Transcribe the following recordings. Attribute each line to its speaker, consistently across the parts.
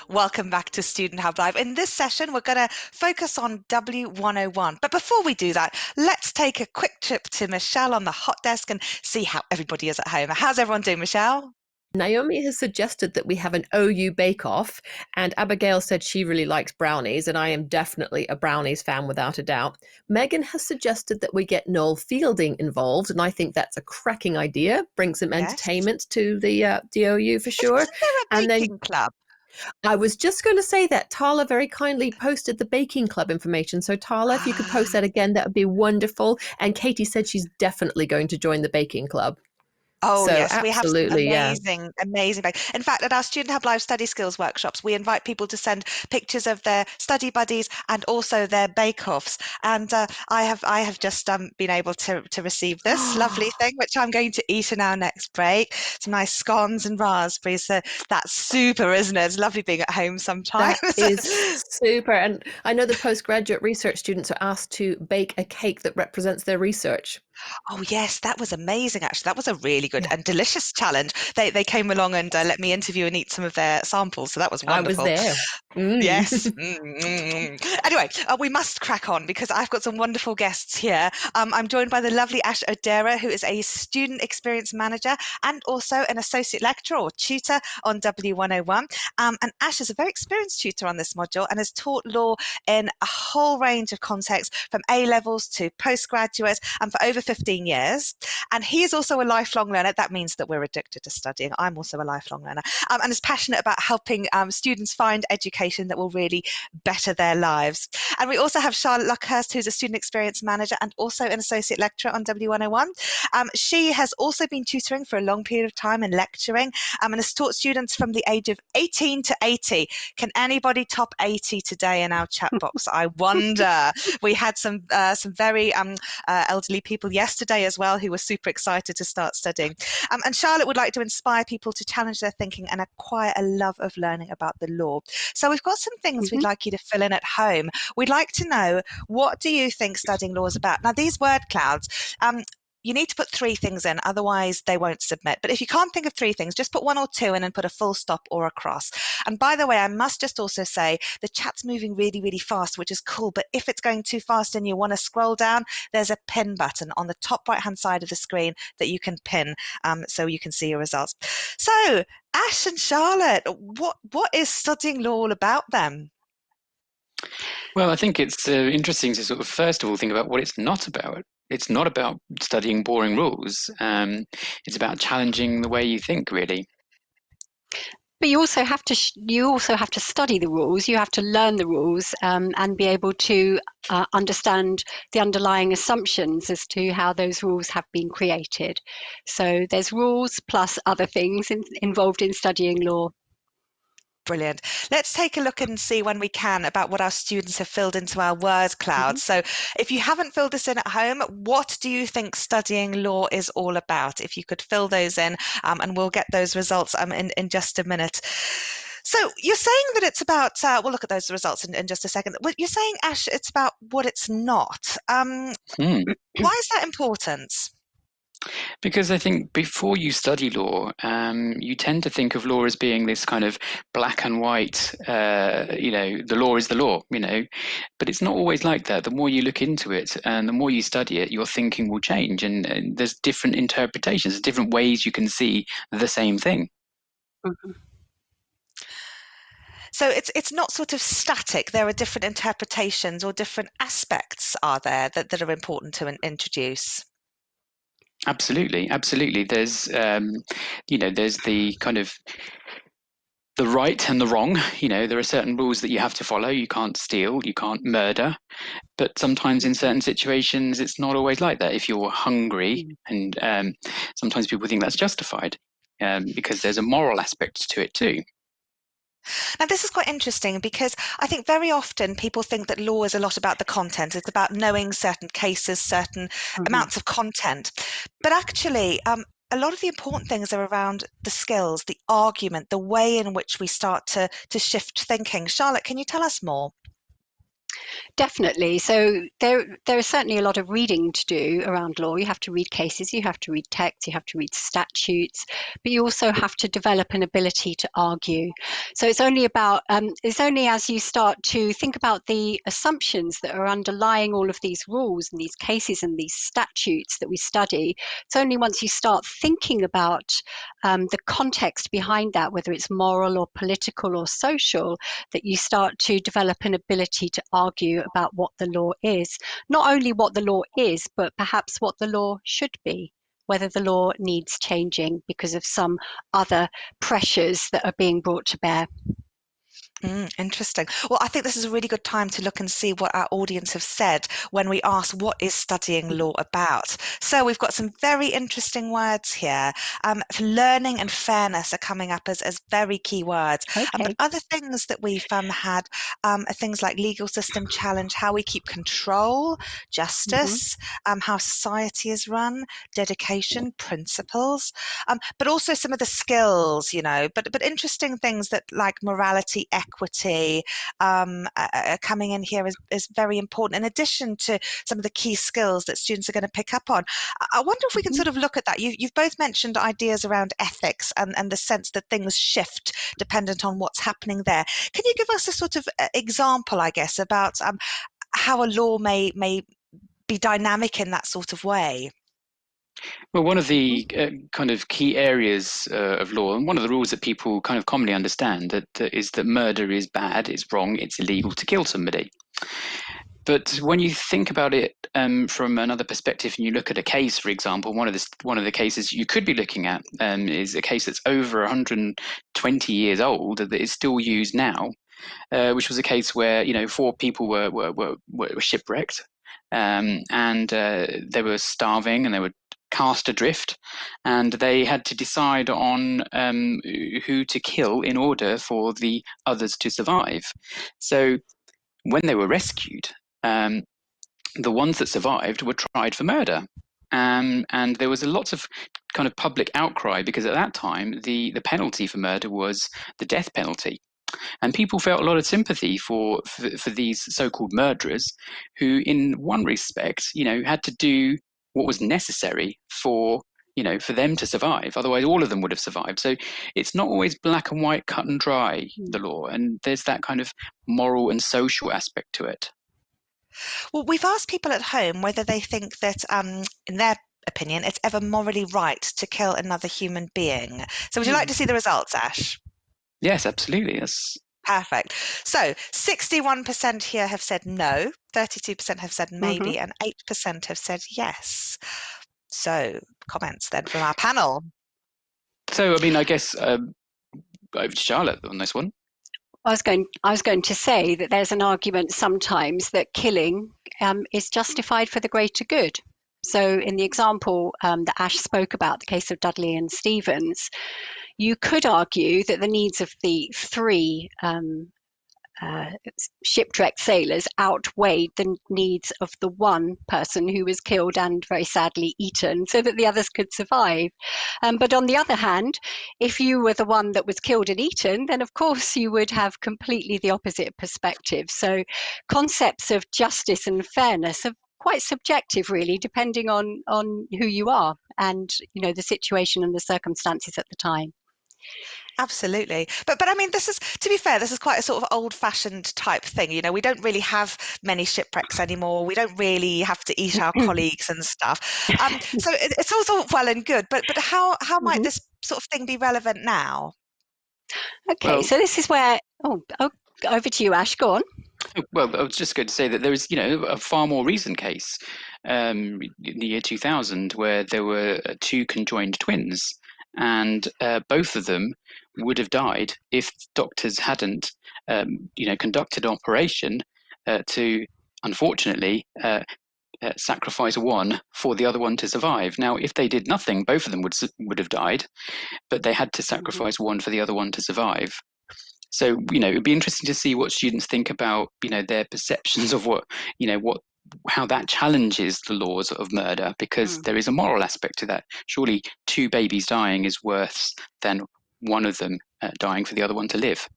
Speaker 1: Welcome back to Student Hub Live. In this session, we're going to focus on W101. But before we do that, let's take a quick trip to Michelle on the hot desk and see how everybody is at home. How's everyone doing, Michelle?
Speaker 2: Naomi has suggested that we have an OU bake-off, and Abigail said she really likes brownies, and I am definitely a brownies fan without a doubt. Megan has suggested that we get Noel Fielding involved, and I think that's a cracking idea. Bring some
Speaker 1: Yes.
Speaker 2: entertainment to the OU for sure.
Speaker 1: Isn't there a
Speaker 2: And then
Speaker 1: baking club?
Speaker 2: I was just going to say that Tala very kindly posted the baking club information. So Tala, if you could post that again, that would be wonderful. And Katie said she's definitely going to join the baking club.
Speaker 1: Oh,
Speaker 2: So
Speaker 1: yes, we have some
Speaker 2: absolutely, yeah.
Speaker 1: amazing, amazing. In fact, at our Student Hub Live study skills workshops, we invite people to send pictures of their study buddies and also their bake-offs. And I have just been able to receive this lovely thing, which I'm going to eat in our next break. Some nice scones and raspberries. So that's super, isn't it? It's lovely being at home sometimes.
Speaker 2: That is super. And I know the postgraduate research students are asked to bake a cake that represents their research.
Speaker 1: Oh yes, that was amazing. Actually, that was a really good
Speaker 2: Yeah,
Speaker 1: and delicious challenge. They came along and let me interview and eat some of their samples, so that was
Speaker 2: I was
Speaker 1: wonderful.
Speaker 2: there.
Speaker 1: Yes.
Speaker 2: Mm.
Speaker 1: Anyway, we must crack on because I've got some wonderful guests here. I'm joined by the lovely Ash Odera, who is a student experience manager and also an associate lecturer or tutor on W101. And Ash is a very experienced tutor on this module and has taught law in a whole range of contexts, from A levels to postgraduate, and for over 15 years. And he is also a lifelong learner. That means that we're addicted to studying. I'm also a lifelong learner, and is passionate about helping students find education that will really better their lives. And we also have Charlotte Luckhurst, who's a student experience manager and also an associate lecturer on W101. She has also been tutoring for a long period of time and lecturing, and has taught students from the age of 18 to 80. Can anybody top 80 today in our chat box? I wonder. We had some very elderly people yesterday as well who were super excited to start studying. And Charlotte would like to inspire people to challenge their thinking and acquire a love of learning about the law. So we've got some things we'd
Speaker 3: Mhm.
Speaker 1: like you to fill in at home. We'd like to know, what do you think studying law is about? Now, these word clouds, you need to put 3 things in, otherwise they won't submit. But if you can't think of 3 things, just put 1 or 2 in and put a full stop or a cross. And by the way, I must just also say the chat's moving really, really fast, which is cool. But if it's going too fast and you want to scroll down, there's a pin button on the top right-hand side of the screen that you can pin, so you can see your results. So, Ash and Charlotte, what is studying law all about then?
Speaker 3: Well, I think it's interesting to sort of first of all think about what it's not about. It's not about studying boring rules. It's about challenging the way you think, really.
Speaker 4: But you also have to study the rules. You have to learn the rules and be able to understand the underlying assumptions as to how those rules have been created. So there's rules plus other things involved in studying law.
Speaker 1: Brilliant. Let's take a look and see, when we can, about what our students have filled into our word cloud. So if you haven't filled this in at home, what do you think studying law is all about? If you could fill those in, and we'll get those results in just a minute. So you're saying that it's about, we'll look at those results in just a second. You're saying, Ash, it's about what it's not.
Speaker 3: Hmm.
Speaker 1: Why is that important?
Speaker 3: Because I think before you study law, you tend to think of law as being this kind of black and white, the law is the law, but it's not always like that. The more you look into it and the more you study it, your thinking will change, and there's different interpretations, different ways you can see the same thing.
Speaker 4: Mhm.
Speaker 1: So it's not sort of static. There are different interpretations or different aspects, are there, that are important to introduce?
Speaker 3: Absolutely, absolutely. There's the kind of the right and the wrong. There are certain rules that you have to follow. You can't steal, you can't murder. But sometimes in certain situations, it's not always like that. If you're hungry,
Speaker 4: Mm.
Speaker 3: and sometimes people think that's justified because there's a moral aspect to it too.
Speaker 1: Now, this is quite interesting because I think very often people think that law is a lot about the content. It's about knowing certain cases, certain
Speaker 4: Mhm.
Speaker 1: amounts of content. But actually, a lot of the important things are around the skills, the argument, the way in which we start to shift thinking. Charlotte, can you tell us more?
Speaker 4: Definitely. So there is certainly a lot of reading to do around law. You have to read cases, you have to read texts, you have to read statutes, but you also have to develop an ability to argue. So it's only as you start to think about the assumptions that are underlying all of these rules and these cases and these statutes that we study. It's only once you start thinking about the context behind that, whether it's moral or political or social, that you start to develop an ability to argue about what the law is. Not only what the law is, but perhaps what the law should be, whether the law needs changing because of some other pressures that are being brought to bear.
Speaker 1: Interesting. Well, I think this is a really good time to look and see what our audience have said when we ask, what is studying law about? So we've got some very interesting words here. Learning and fairness are coming up as very key words. But
Speaker 4: Okay.
Speaker 1: other things that we've had are things like legal system challenge, how we keep control, justice, how society is run, dedication, principles, but also some of the skills, but interesting things that like morality, equity coming in here is very important, in addition to some of the key skills that students are going to pick up on. I wonder if we can sort of look at that. You've both mentioned ideas around ethics and the sense that things shift dependent on what's happening there. Can you give us a sort of example, I guess, about how a law may be dynamic in that sort of way?
Speaker 3: Well, one of the kind of key areas of law, and one of the rules that people kind of commonly understand, is that murder is bad, it's wrong, it's illegal to kill somebody. But when you think about it from another perspective, and you look at a case, for example, one of the cases you could be looking at is a case that's over 120 years old that is still used now, which was a case where 4 people were shipwrecked, and they were starving and they were cast adrift, and they had to decide on who to kill in order for the others to survive. So when they were rescued, the ones that survived were tried for murder. And there was a lot of kind of public outcry because at that time the penalty for murder was the death penalty. And people felt a lot of sympathy for these so-called murderers who, in one respect, had to do what was necessary for them to survive. Otherwise, all of them would have survived. So it's not always black and white, cut and dry, the law. And there's that kind of moral and social aspect to it.
Speaker 1: Well, we've asked people at home whether they think that, in their opinion, it's ever morally right to kill another human being. So would you like to see the results, Ash?
Speaker 3: Yes, absolutely. Yes.
Speaker 1: Perfect. So 61% here have said no, 32% have said maybe, and 8% have said yes. So comments then from our panel.
Speaker 3: So, I mean, I guess over to Charlotte on this one.
Speaker 4: I was going to say that there's an argument sometimes that killing is justified for the greater good. So in the example that Ash spoke about, the case of Dudley and Stevens, you could argue that the needs of the 3 shipwrecked sailors outweighed the needs of the one person who was killed and very sadly eaten so that the others could survive. But on the other hand, if you were the one that was killed and eaten, then of course you would have completely the opposite perspective. So concepts of justice and fairness are quite subjective, really, depending on who you are and the situation and the circumstances at the time.
Speaker 1: Absolutely. But I mean, this is, to be fair, this is quite a sort of old-fashioned type thing. We don't really have many shipwrecks anymore. We don't really have to eat our colleagues and stuff. So it's also well and good. But how might this sort of thing be relevant now?
Speaker 4: Okay, so this is where over to you, Ash. Go on.
Speaker 3: Well, I was just going to say that there is, a far more recent case in the year 2000 where there were 2 conjoined twins, and both of them would have died if doctors hadn't, conducted an operation to, unfortunately, sacrifice one for the other one to survive. Now, if they did nothing, both of them would have died, but they had to sacrifice one for the other one to survive. So, it'd be interesting to see what students think about, their perceptions of how that challenges the laws of murder, because there is a moral aspect to that. Surely 2 babies dying is worse than one of them dying for the other one to live.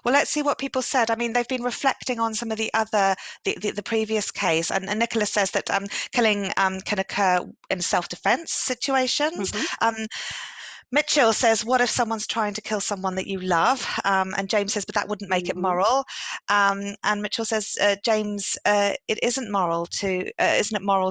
Speaker 1: Well, let's see what people said. I mean, they've been reflecting on some of the previous case, and Nicholas says that killing can occur in self-defense situations.
Speaker 4: Mhm.
Speaker 1: Mitchell says, what if someone's trying to kill someone that you love? And James says, but that wouldn't make it
Speaker 4: Mhm.
Speaker 1: moral. And Mitchell says, James, isn't it moral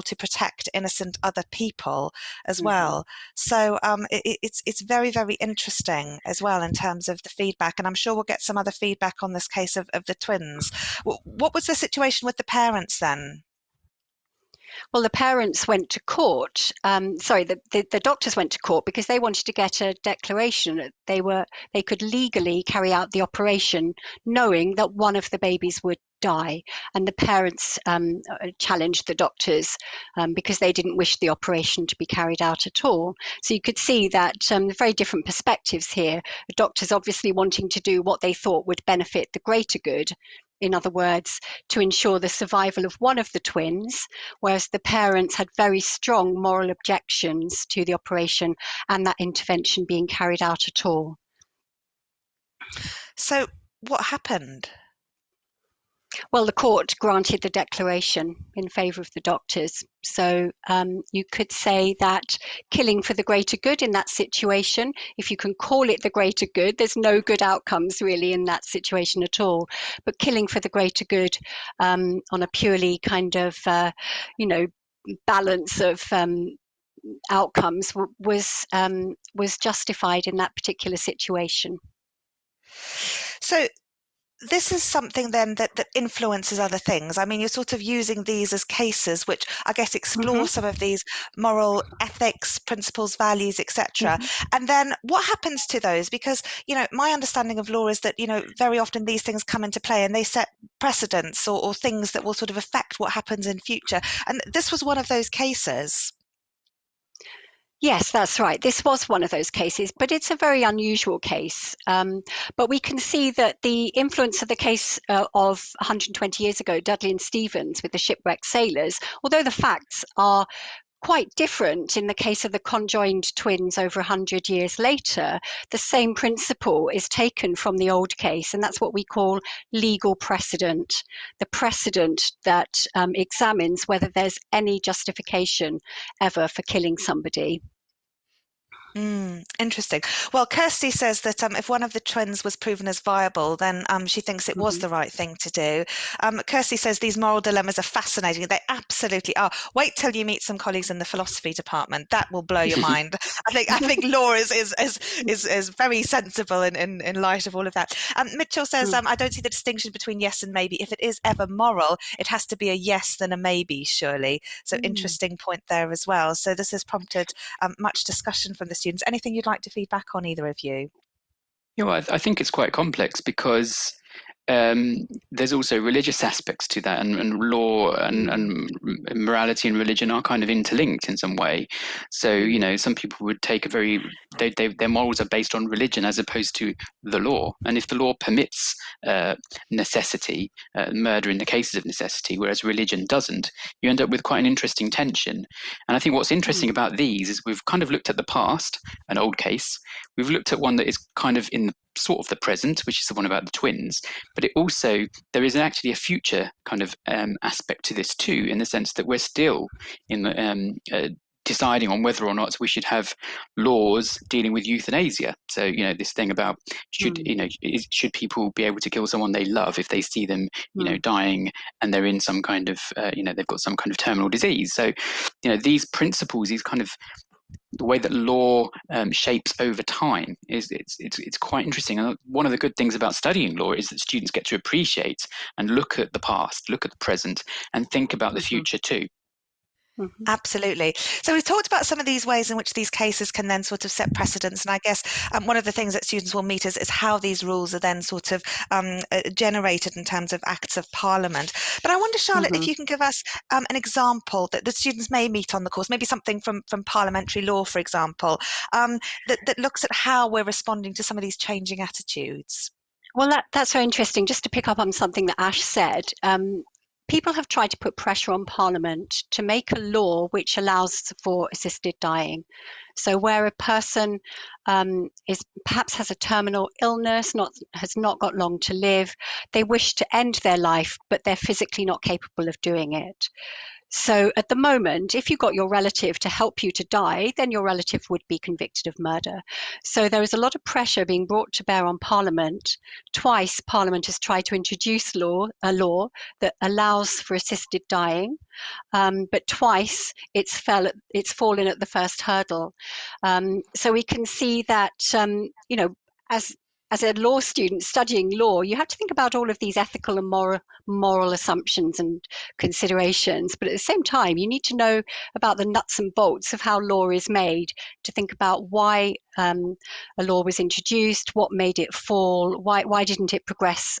Speaker 1: to protect innocent other people as
Speaker 4: Mhm.
Speaker 1: well? So it's very, very interesting as well in terms of the feedback. And I'm sure we'll get some other feedback on this case of the twins. What was the situation with the parents then?
Speaker 4: Well, the parents went to court. The doctors went to court because they wanted to get a declaration that they could legally carry out the operation, knowing that one of the babies would die. And the parents challenged the doctors because they didn't wish the operation to be carried out at all. So you could see that very different perspectives here. The doctors obviously wanting to do what they thought would benefit the greater good. In other words, to ensure the survival of one of the twins, whereas the parents had very strong moral objections to the operation and that intervention being carried out at all.
Speaker 1: So what happened?
Speaker 4: Well, the court granted the declaration in favour of the doctors. So you could say that killing for the greater good in that situation, if you can call it the greater good, there's no good outcomes really in that situation at all. But killing for the greater good on a purely kind of, balance of outcomes was justified in that particular situation.
Speaker 1: So this is something then that influences other things. I mean, you're sort of using these as cases which I guess explore
Speaker 4: Mm-hmm.
Speaker 1: some of these moral ethics, principles, values, etc.
Speaker 4: Mm-hmm.
Speaker 1: And then what happens to those? Because, my understanding of law is that, very often these things come into play and they set precedents or things that will sort of affect what happens in future. And this was one of those cases.
Speaker 4: Yes, that's right. This was one of those cases, but it's a very unusual case. But we can see that the influence of the case of 120 years ago, Dudley and Stevens with the shipwrecked sailors, although the facts are quite different in the case of the conjoined twins over 100 years later, the same principle is taken from the old case, and that's what we call legal precedent, the precedent that examines whether there's any justification ever for killing somebody.
Speaker 1: Interesting. Well, Kirsty says that if one of the twins was proven as viable, then she thinks it was
Speaker 4: Mm-hmm.
Speaker 1: the right thing to do. Kirsty says these moral dilemmas are fascinating. They absolutely are. Wait till you meet some colleagues in the philosophy department. That will blow your mind. I think law is very sensible in light of all of that. Mitchell says I don't see the distinction between yes and maybe. If it is ever moral, it has to be a yes than a maybe, surely. So interesting point there as well. So this has prompted much discussion from the students. Anything you'd like to feedback on, either of you?
Speaker 3: Yeah, well, I think it's quite complex because there's also religious aspects to that, and law and morality and religion are kind of interlinked in some way. So, some people would take their morals are based on religion as opposed to the law. And if the law permits necessity, murder in the cases of necessity, whereas religion doesn't, you end up with quite an interesting tension. And I think what's interesting about these is we've kind of looked at the past, an old case. We've looked at one that is kind of in the sort of the present, which is the one about the twins, but it also, there is actually a future kind of aspect to this too, in the sense that we're still in deciding on whether or not we should have laws dealing with euthanasia. So, this thing about should people be able to kill someone they love if they see them, dying and they're in some kind of, they've got some kind of terminal disease. So, these principles, these kind of the way that law shapes over time it's quite interesting. And one of the good things about studying law is that students get to appreciate and look at the past, look at the present, and think about the future too.
Speaker 1: Absolutely. So we've talked about some of these ways in which these cases can then sort of set precedents. And I guess one of the things that students will meet is how these rules are then sort of generated in terms of acts of parliament. But I wonder, Charlotte, if you can give us an example that the students may meet on the course, maybe something from parliamentary law, for example, that looks at how we're responding to some of these changing attitudes.
Speaker 4: Well, that's very interesting. Just to pick up on something that Ash said, people have tried to put pressure on Parliament to make a law which allows for assisted dying. So where a person is perhaps has a terminal illness, has not got long to live, they wish to end their life, but they're physically not capable of doing it. So at the moment, if you got your relative to help you to die, then your relative would be convicted of murder. So there is a lot of pressure being brought to bear on Parliament. Twice Parliament has tried to introduce a law that allows for assisted dying, but twice it's fallen at the first hurdle. So we can see that as a law student studying law, you have to think about all of these ethical and moral assumptions and considerations. But at the same time, you need to know about the nuts and bolts of how law is made to think about why a law was introduced, what made it fall, why didn't it progress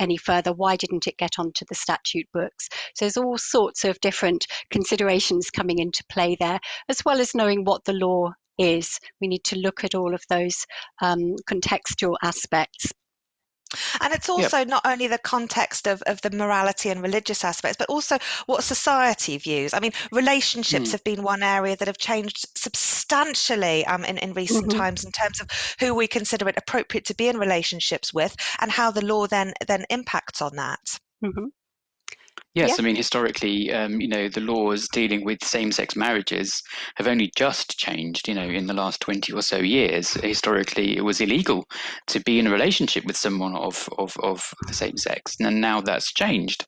Speaker 4: any further, why didn't it get onto the statute books. So there's all sorts of different considerations coming into play there, as well as knowing what the law is. We need to look at all of those contextual aspects.
Speaker 1: And it's also not only the context of the morality and religious aspects, but also what society views. I mean, relationships have been one area that have changed substantially in recent times in terms of who we consider it appropriate to be in relationships with and how the law then impacts on that.
Speaker 3: Yes,
Speaker 4: Yeah.
Speaker 3: I mean, historically, the laws dealing with same-sex marriages have only just changed, in the last 20 or so years. Historically, it was illegal to be in a relationship with someone of the same sex, and now that's changed.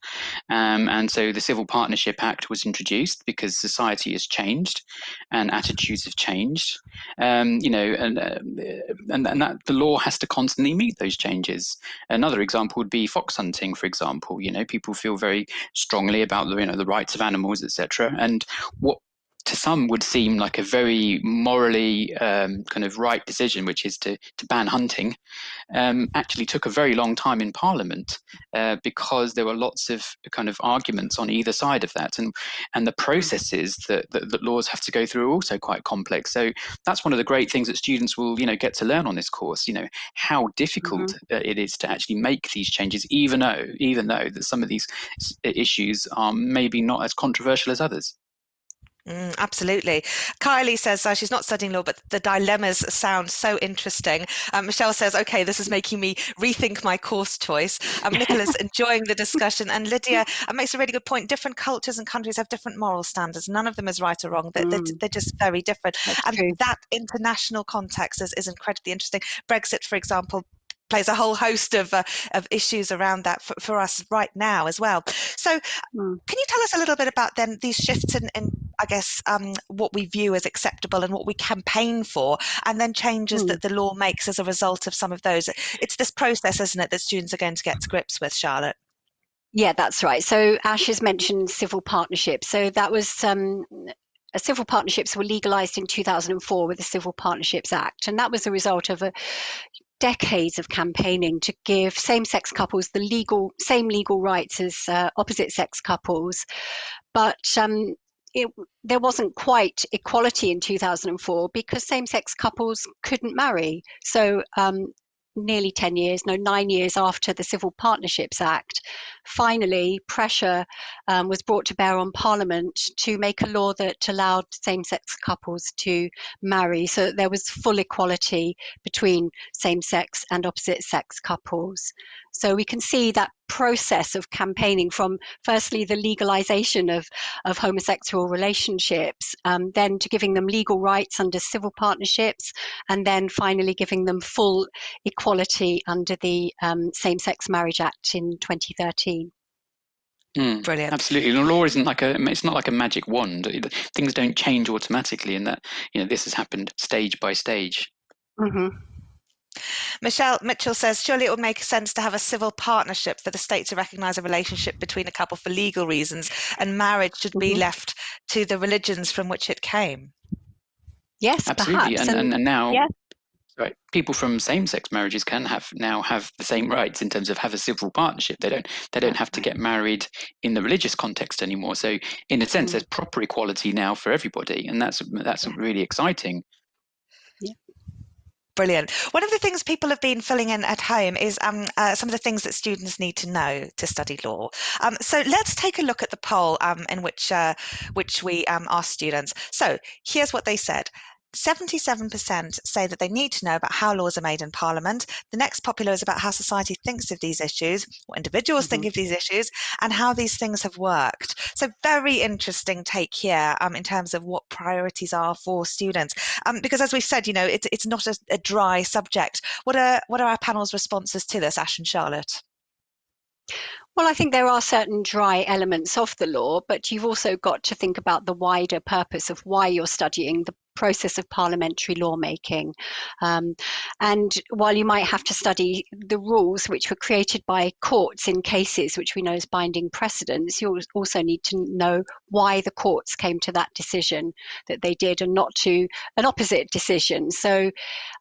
Speaker 3: And so the Civil Partnership Act was introduced because society has changed and attitudes have changed, and that the law has to constantly meet those changes. Another example would be fox hunting, for example. People feel very strongly about the rights of animals, etc. And what to some would seem like a very morally kind of right decision, which is to ban hunting, actually took a very long time in Parliament because there were lots of kind of arguments on either side of that, and the processes that laws have to go through are also quite complex. So that's one of the great things that students will get to learn on this course. How difficult it is to actually make these changes, even though that some of these issues are maybe not as controversial as others.
Speaker 1: Absolutely. Kylie says she's not studying law, but the dilemmas sound so interesting. Michelle says, okay, this is making me rethink my course choice. Nicola's enjoying the discussion. And Lydia makes a really good point. Different cultures and countries have different moral standards. None of them is right or wrong. They're just very different.
Speaker 4: That's
Speaker 1: and
Speaker 4: true.
Speaker 1: That international context is incredibly interesting. Brexit, for example, plays a whole host of issues around that for us right now as well. So can you tell us a little bit about then these shifts in I guess, what we view as acceptable and what we campaign for, and then changes that the law makes as a result of some of those? It's this process, isn't it, that students are going to get to grips with, Charlotte?
Speaker 4: Yeah, that's right. So Ash has mentioned civil partnerships. So that was civil partnerships were legalized in 2004 with the Civil Partnerships Act, and that was a result of decades of campaigning to give same-sex couples the same legal rights as opposite-sex couples. But there wasn't quite equality in 2004 because same-sex couples couldn't marry. So nearly 10 years, no, 9 years after the Civil Partnerships Act, finally pressure was brought to bear on Parliament to make a law that allowed same-sex couples to marry, so that there was full equality between same-sex and opposite-sex couples. So we can see that process of campaigning from firstly the legalization of homosexual relationships, then to giving them legal rights under civil partnerships, and then finally giving them full equality under the Same-Sex Marriage Act in 2013.
Speaker 1: Brilliant.
Speaker 3: Absolutely. The law isn't it's not like a magic wand. Things don't change automatically, in that this has happened stage by stage.
Speaker 1: Michelle Mitchell says, surely it would make sense to have a civil partnership for the state to recognise a relationship between a couple for legal reasons, and marriage should be left to the religions from which it came.
Speaker 4: Yes,
Speaker 3: absolutely.
Speaker 4: perhaps.
Speaker 3: And now,
Speaker 4: yeah.
Speaker 3: right, people from same-sex marriages can now have the same rights in terms of have a civil partnership. They don't have to get married in the religious context anymore. So in a sense, there's proper equality now for everybody, and that's really exciting.
Speaker 4: Yeah.
Speaker 1: Brilliant. One of the things people have been filling in at home is some of the things that students need to know to study law. So let's take a look at the poll in which we asked students. So here's what they said. 77% say that they need to know about how laws are made in Parliament. The next popular is about how society thinks of these issues, what individuals think of these issues, and how these things have worked. So very interesting take here in terms of what priorities are for students. Because as we've said, you know, it's not a dry subject. What are our panel's responses to this, Ash and Charlotte?
Speaker 4: Well, I think there are certain dry elements of the law, but you've also got to think about the wider purpose of why you're studying the process of parliamentary lawmaking. And while you might have to study the rules which were created by courts in cases which we know as binding precedents, you also need to know why the courts came to that decision that they did and not to an opposite decision. So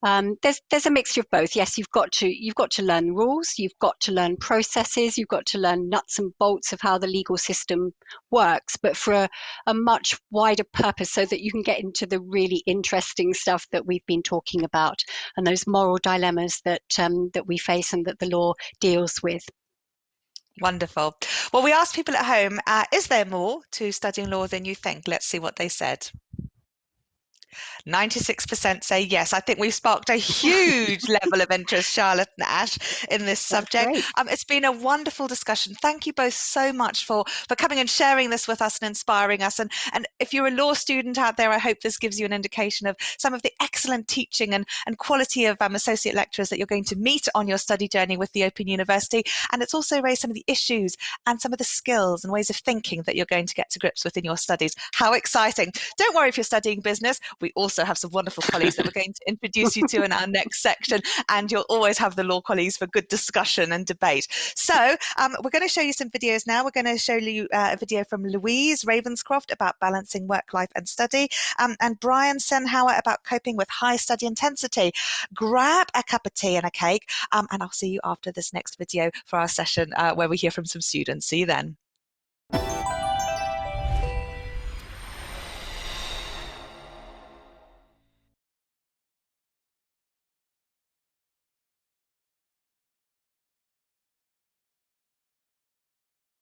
Speaker 4: there's a mixture of both. Yes, you've got to learn rules, you've got to learn processes, you've got to learn nuts and bolts of how the legal system works, but for a much wider purpose, so that you can get into the really interesting stuff that we've been talking about and those moral dilemmas that we face and that the law deals with.
Speaker 1: Wonderful. Well, we asked people at home, is there more to studying law than you think? Let's see what they said. 96% say yes. I think we've sparked a huge level of interest, Charlotte and Ash, in this subject. It's been a wonderful discussion. Thank you both so much for coming and sharing this with us and inspiring us. And if you're a law student out there, I hope this gives you an indication of some of the excellent teaching and quality of associate lecturers that you're going to meet on your study journey with the Open University. And it's also raised some of the issues and some of the skills and ways of thinking that you're going to get to grips with in your studies. How exciting. Don't worry if you're studying business. We also have some wonderful colleagues that we're going to introduce you to in our next section, and you'll always have the law colleagues for good discussion and debate. So we're going to show you some videos now. We're going to show you a video from Louise Ravenscroft about balancing work life and study, and Brian Senhauer about coping with high study intensity. Grab a cup of tea and a cake, and I'll see you after this next video for our session where we hear from some students. See you then.